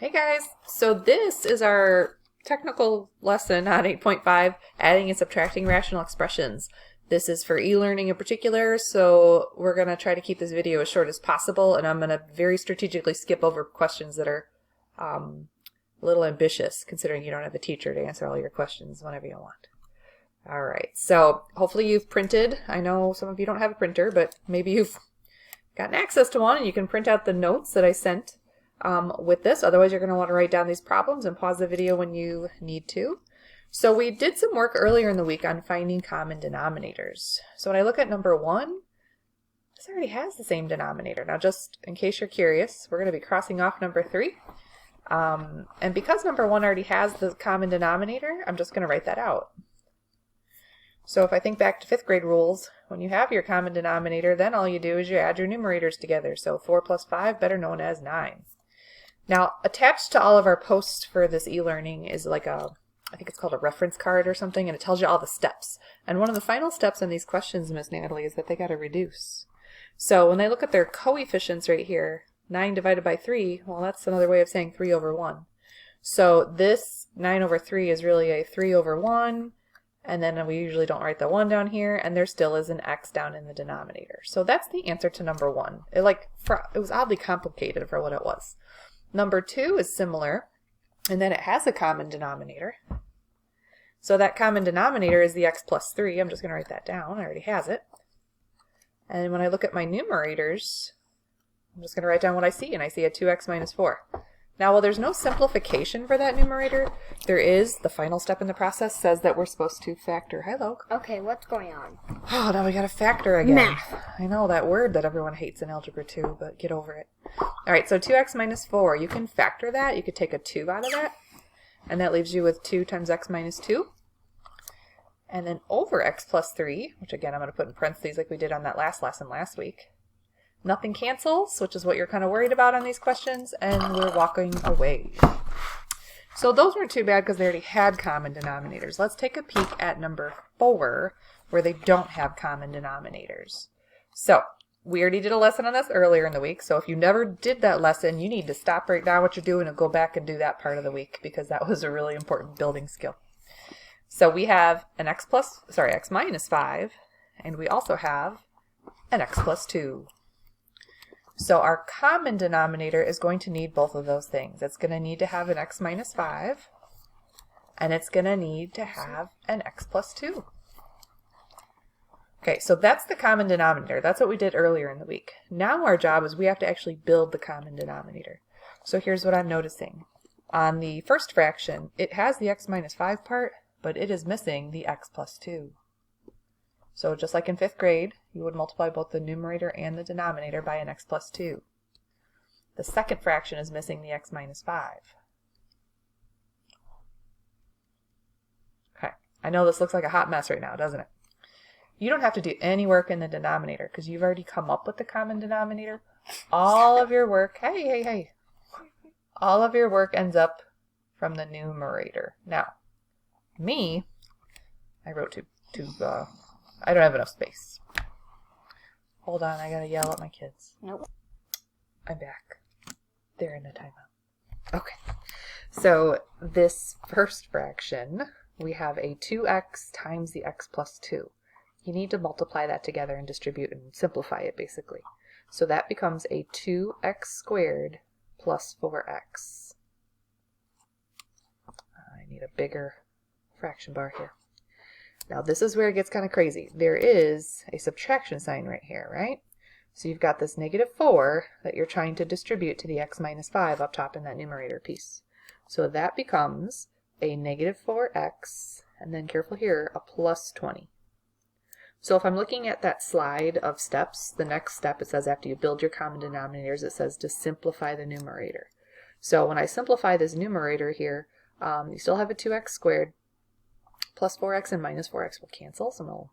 Hey guys, so this is our technical lesson on 8.5, adding and subtracting rational expressions. This is for e-learning in particular, so we're going to try to keep this video as short as possible, and I'm going to very strategically skip over questions that are a little ambitious, considering you don't have a teacher to answer all your questions whenever you want. Alright, so hopefully you've printed. I know some of you don't have a printer, but maybe you've gotten access to one and you can print out the notes that I sent with this. Otherwise, you're going to want to write down these problems and pause the video when you need to. So we did some work earlier in the week on finding common denominators. So when I look at number 1, this already has the same denominator. Now, just in case you're curious, we're going to be crossing off number 3. And because number 1 already has the common denominator, I'm just going to write that out. So if I think back to 5th grade rules, when you have your common denominator, then all you do is you add your numerators together. So 4 plus 5, better known as 9. Now, attached to all of our posts for this e-learning is like I think it's called a reference card or something, and it tells you all the steps. And one of the final steps in these questions, Miss Natalie, is that they got to reduce. So when they look at their coefficients right here, 9 divided by 3, well, that's another way of saying 3 over 1. So this 9 over 3 is really a 3 over 1, and then we usually don't write the 1 down here, and there still is an x down in the denominator. So that's the answer to number 1. It was oddly complicated for what it was. Number 2 is similar, and then it has a common denominator. So that common denominator is the x plus 3. I'm just going to write that down. I already has it. And when I look at my numerators, I'm just going to write down what I see, and I see a 2x minus 4. Now, while there's no simplification for that numerator, there is, the final step in the process says that we're supposed to factor. Hi, Loke. Okay, what's going on? Oh, now we got to factor again. Math. I know, that word that everyone hates in Algebra 2, but get over it. All right, so 2x minus 4, you can factor that. You could take a 2 out of that, and that leaves you with 2 times x minus 2. And then over x plus 3, which again I'm going to put in parentheses like we did on that last lesson last week. Nothing cancels, which is what you're kind of worried about on these questions, and we're walking away. So those weren't too bad because they already had common denominators. Let's take a peek at number 4, where they don't have common denominators. So we already did a lesson on this earlier in the week, so if you never did that lesson, you need to stop right now what you're doing and go back and do that part of the week, because that was a really important building skill. So we have an x minus 5, and we also have an x plus 2. So our common denominator is going to need both of those things. It's going to need to have an x minus 5, and it's going to need to have an x plus 2. Okay, so that's the common denominator. That's what we did earlier in the week. Now our job is we have to actually build the common denominator. So here's what I'm noticing. On the first fraction, it has the x minus 5 part, but it is missing the x plus 2. So just like in 5th grade, you would multiply both the numerator and the denominator by an x plus 2. The second fraction is missing the x minus 5. Okay, I know this looks like a hot mess right now, doesn't it? You don't have to do any work in the denominator because you've already come up with the common denominator. All of your work, hey. All of your work ends up from the numerator. Now, I wrote I don't have enough space. Hold on, I gotta yell at my kids. Nope. I'm back. They're in a timeout. Okay. So this first fraction, we have a 2x times the x plus 2. You need to multiply that together and distribute and simplify it, basically. So that becomes a 2x squared plus 4x. I need a bigger fraction bar here. Now this is where it gets kind of crazy. There is a subtraction sign right here, right? So you've got this negative 4 that you're trying to distribute to the x minus 5 up top in that numerator piece. So that becomes a negative 4x, and then careful here, a plus 20. So if I'm looking at that slide of steps, the next step, it says after you build your common denominators, it says to simplify the numerator. So when I simplify this numerator here, you still have a 2x squared. Plus 4x and minus 4x will cancel, so we'll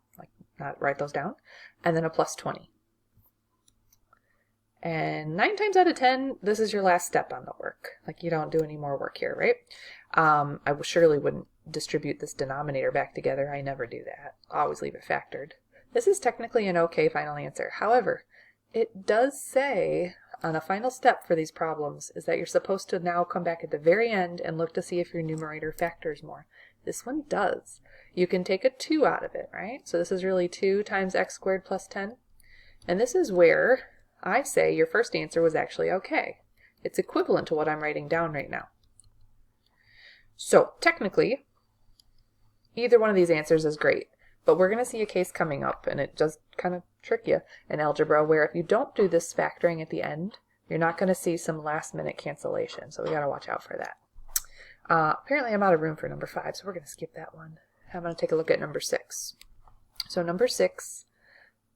not write those down. And then a plus 20. And 9 times out of 10, this is your last step on the work. You don't do any more work here, right? I surely wouldn't distribute this denominator back together. I never do that. I always leave it factored. This is technically an okay final answer. However, it does say on a final step for these problems is that you're supposed to now come back at the very end and look to see if your numerator factors more. This one does. You can take a 2 out of it, right? So this is really 2 times x squared plus 10. And this is where I say your first answer was actually okay. It's equivalent to what I'm writing down right now. So technically, either one of these answers is great, but we're going to see a case coming up, and it does kind of trick you in algebra, where if you don't do this factoring at the end, you're not going to see some last minute cancellation. So we got to watch out for that. Apparently I'm out of room for number 5, so we're going to skip that one. I'm going to take a look at number 6. So number 6,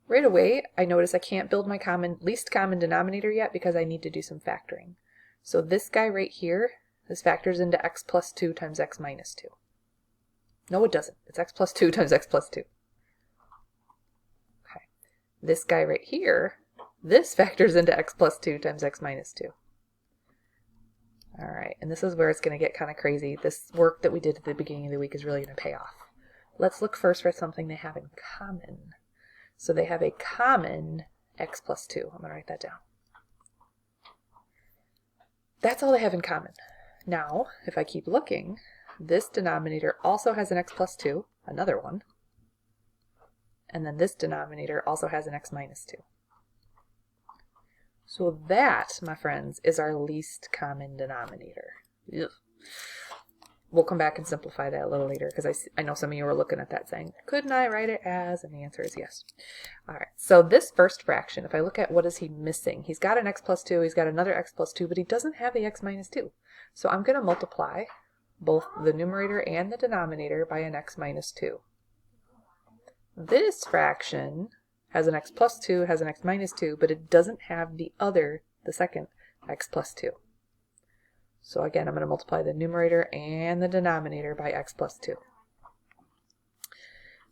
right away I notice I can't build my least common denominator yet because I need to do some factoring. So this guy right here, this factors into x plus 2 times x minus 2. No, it doesn't. It's x plus 2 times x plus 2. Okay. This guy right here, this factors into x plus 2 times x minus 2. All right, and this is where it's going to get kind of crazy. This work that we did at the beginning of the week is really going to pay off. Let's look first for something they have in common. So they have a common x plus 2. I'm going to write that down. That's all they have in common. Now, if I keep looking, this denominator also has an x plus 2, another one. And then this denominator also has an x minus 2. So that, my friends, is our least common denominator. Ugh. We'll come back and simplify that a little later, because I know some of you were looking at that saying, couldn't I write it as? And the answer is yes. All right, so this first fraction, if I look at what is he missing, he's got an x plus 2, he's got another x plus 2, but he doesn't have the x minus 2. So I'm going to multiply both the numerator and the denominator by an x minus 2. This fraction has an x plus 2, has an x minus 2, but it doesn't have the second x plus 2. So again, I'm going to multiply the numerator and the denominator by x plus 2.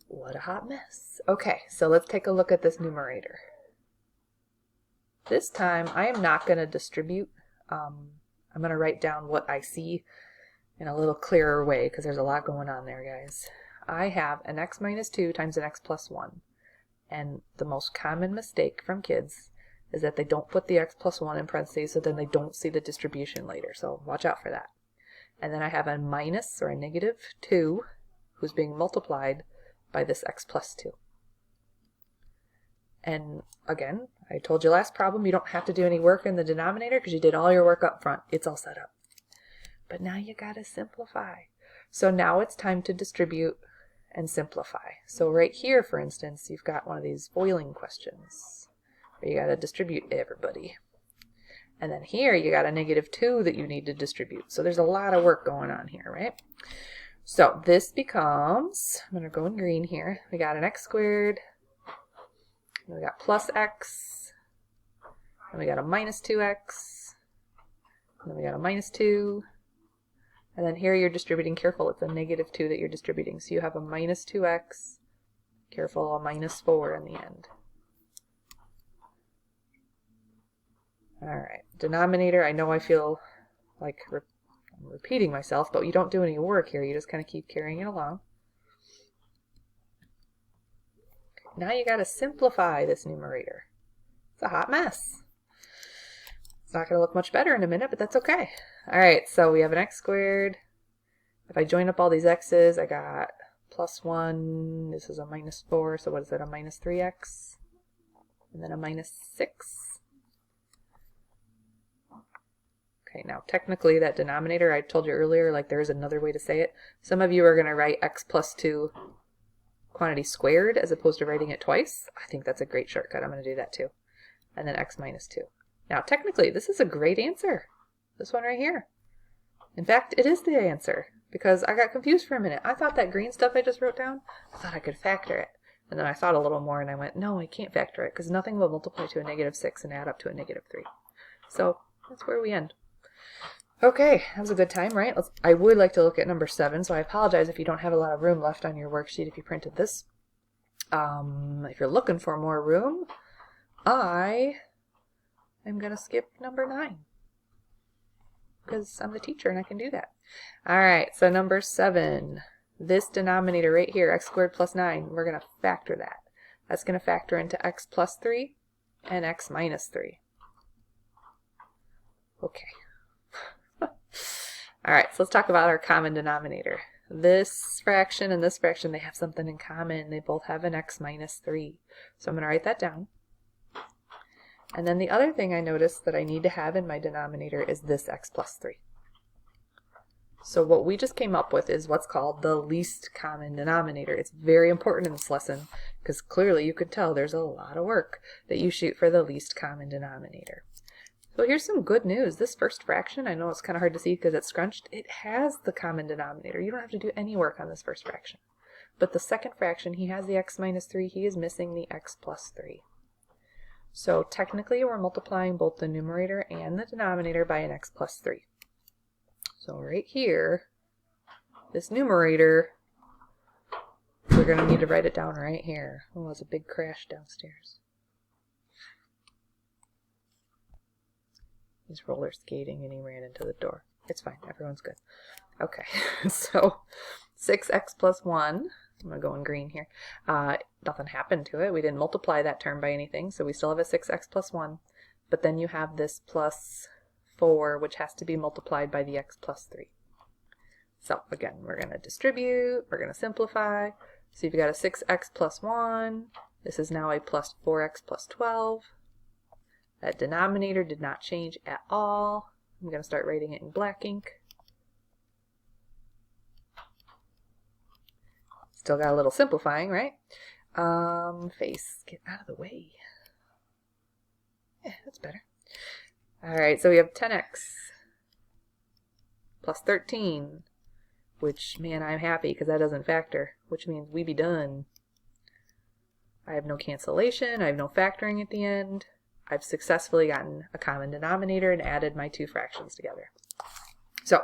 What a hot mess. Okay, so let's take a look at this numerator. This time, I am not going to distribute. I'm going to write down what I see in a little clearer way, because there's a lot going on there, guys. I have an x minus 2 times an x plus 1. And the most common mistake from kids is that they don't put the x plus 1 in parentheses, so then they don't see the distribution later. So watch out for that. And then I have a minus, or a negative 2, who's being multiplied by this x plus 2. And again, I told you last problem, you don't have to do any work in the denominator because you did all your work up front. It's all set up. But now you got to simplify. So now it's time to distribute and simplify. So right here, for instance, you've got one of these foiling questions where you got to distribute everybody. And then here you got a negative 2 that you need to distribute. So there's a lot of work going on here, right? So this becomes, I'm going to go in green here. We got an x squared, and we got plus x, and we got a minus 2x, and then we got a minus 2. And then here you're distributing, careful, it's a negative 2 that you're distributing. So you have a minus 2x, careful, a minus 4 in the end. All right, denominator, I know I feel like I'm repeating myself, but you don't do any work here. You just kind of keep carrying it along. Okay, now you got to simplify this numerator. It's a hot mess. It's not going to look much better in a minute, but that's okay. All right, so we have an x squared. If I join up all these x's, I got plus 1. This is a minus 4, so what is that, a minus 3x? And then a minus 6. Okay, now technically that denominator, I told you earlier, like there's another way to say it. Some of you are going to write x plus 2 quantity squared as opposed to writing it twice. I think that's a great shortcut. I'm going to do that too. And then x minus 2. Now technically this is a great answer. This one right here. In fact, it is the answer because I got confused for a minute. I thought that green stuff I just wrote down, I thought I could factor it. And then I thought a little more and I went, no, I can't factor it because nothing will multiply to a negative 6 and add up to a negative 3. So that's where we end. Okay, that was a good time, right? I would like to look at number 7, so I apologize if you don't have a lot of room left on your worksheet if you printed this. If you're looking for more room, I am going to skip number 9 because I'm the teacher and I can do that. All right, so number 7, this denominator right here, x squared plus 9, we're going to factor that. That's going to factor into x plus 3 and x minus 3. Okay. All right, so let's talk about our common denominator. This fraction and this fraction, they have something in common. They both have an x minus 3. So I'm going to write that down. And then the other thing I noticed that I need to have in my denominator is this x plus 3. So what we just came up with is what's called the least common denominator. It's very important in this lesson because clearly you could tell there's a lot of work that you shoot for the least common denominator. So here's some good news. This first fraction, I know it's kind of hard to see because it's scrunched, it has the common denominator. You don't have to do any work on this first fraction. But the second fraction, he has the x minus 3. He is missing the x plus 3. So technically we're multiplying both the numerator and the denominator by an x plus 3. So right here, this numerator, we're going to need to write it down right here. Oh, there's a big crash downstairs. He's roller skating and he ran into the door. It's fine. Everyone's good. Okay. So 6x plus 1. I'm going to go in green here. Nothing happened to it. We didn't multiply that term by anything. So we still have a 6x plus 1. But then you have this plus 4, which has to be multiplied by the x plus 3. So again, we're going to distribute. We're going to simplify. So you've got a 6x plus 1. This is now a plus 4x plus 12. That denominator did not change at all. I'm going to start writing it in black ink. Still got a little simplifying, right? Face, get out of the way. Yeah, that's better. All right, so we have 10x plus 13, which, man, I'm happy because that doesn't factor, which means we be done. I have no cancellation. I have no factoring at the end. I've successfully gotten a common denominator and added my two fractions together. So,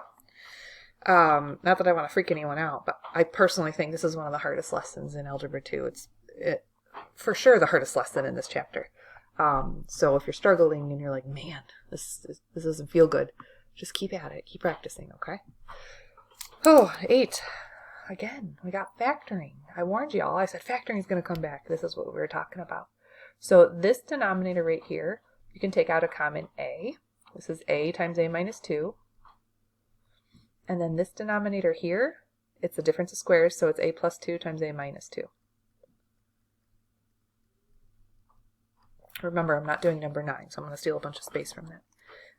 not that I want to freak anyone out, but I personally think this is one of the hardest lessons in Algebra 2. It's for sure the hardest lesson in this chapter. So if you're struggling and you're like, man, this doesn't feel good, just keep at it. Keep practicing, okay? Oh, 8. Again, we got factoring. I warned y'all. I said factoring is going to come back. This is what we were talking about. So this denominator right here, you can take out a common a. This is a times a minus 2. And then this denominator here, it's the difference of squares, so it's a plus 2 times a minus 2. Remember, I'm not doing number 9, so I'm going to steal a bunch of space from that.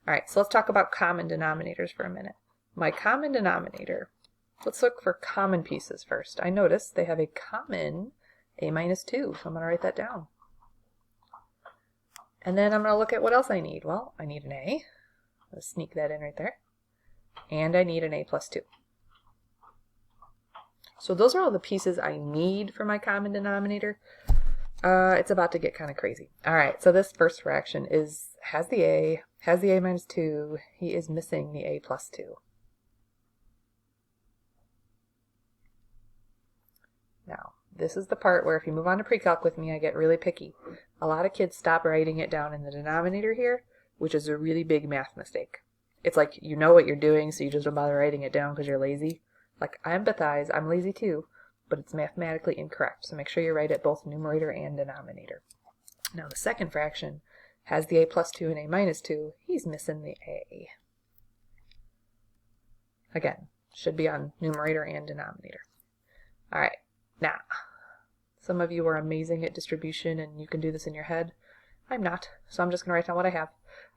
All right, so let's talk about common denominators for a minute. My common denominator, let's look for common pieces first. I noticed they have a common a minus 2, so I'm going to write that down. And then I'm going to look at what else I need. Well, I need an a. Let's sneak that in right there. And I need an a plus 2. So those are all the pieces I need for my common denominator. It's about to get kind of crazy. All right, so this first fraction has the a minus 2. He is missing the a plus 2. Now, this is the part where if you move on to pre-calc with me, I get really picky. A lot of kids stop writing it down in the denominator here, which is a really big math mistake. It's like you know what you're doing, so you just don't bother writing it down because you're lazy. Like, I empathize, I'm lazy too, but it's mathematically incorrect. So make sure you write it both numerator and denominator. Now the second fraction has the a plus 2 and a minus 2. He's missing the a. Again, should be on numerator and denominator. All right, now, some of you are amazing at distribution and you can do this in your head. I'm not, so I'm just going to write down what I have.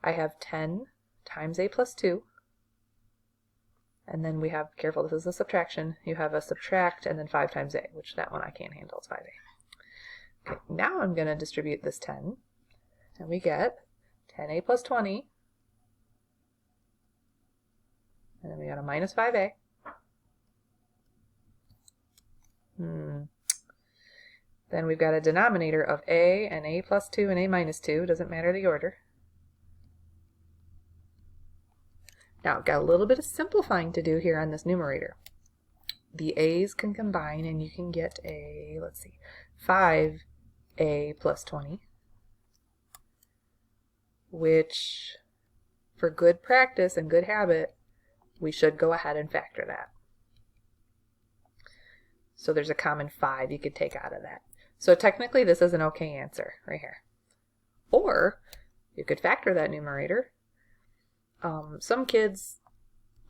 I have 10 times a plus 2. And then we have, careful, this is a subtraction. You have a subtract and then 5 times a, which that one I can't handle. It's 5a. Okay, now I'm going to distribute this 10. And we get 10a plus 20. And then we got a minus 5a. Then we've got a denominator of a and a plus 2 and a minus 2. Doesn't matter the order. Now, I've got a little bit of simplifying to do here on this numerator. The a's can combine and you can get a, let's see, 5a plus 20, which, for good practice and good habit, we should go ahead and factor that. So there's a common 5 you could take out of that. So technically this is an okay answer right here. Or you could factor that numerator. Some kids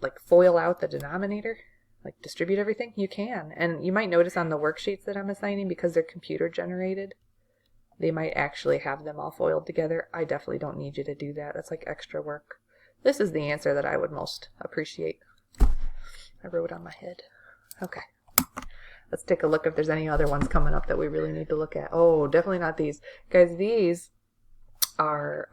like FOIL out the denominator, like distribute everything. You can, and you might notice on the worksheets that I'm assigning, because they're computer generated, they might actually have them all foiled together. I definitely don't need you to do that. That's like extra work. This is the answer that I would most appreciate. I wrote on my head. Okay. Let's take a look if there's any other ones coming up that we really need to look at. Oh, definitely not these. Guys, these are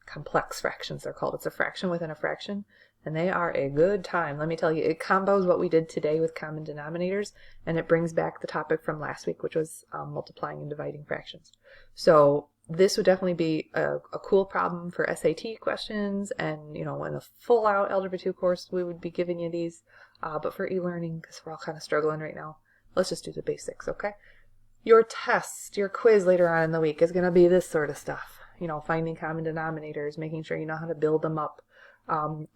complex fractions, they're called. It's a fraction within a fraction, and they are a good time. Let me tell you, it combos what we did today with common denominators, and it brings back the topic from last week, which was multiplying and dividing fractions. So this would definitely be a cool problem for SAT questions, and in a full-out Algebra 2 course, we would be giving you these. But for e-learning, because we're all kind of struggling right now, let's just do the basics, okay? Your test, your quiz later on in the week is going to be this sort of stuff. Finding common denominators, making sure you know how to build them up.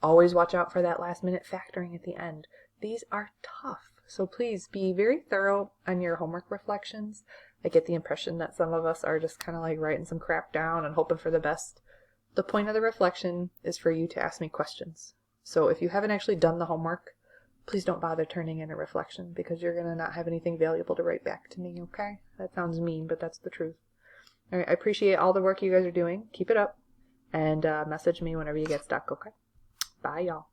Always watch out for that last minute factoring at the end. These are tough, so please be very thorough on your homework reflections. I get the impression that some of us are just kind of like writing some crap down and hoping for the best. The point of the reflection is for you to ask me questions. So if you haven't actually done the homework, please don't bother turning in a reflection, because you're going to not have anything valuable to write back to me, okay? That sounds mean, but that's the truth. All right, I appreciate all the work you guys are doing. Keep it up, and message me whenever you get stuck, okay? Bye, y'all.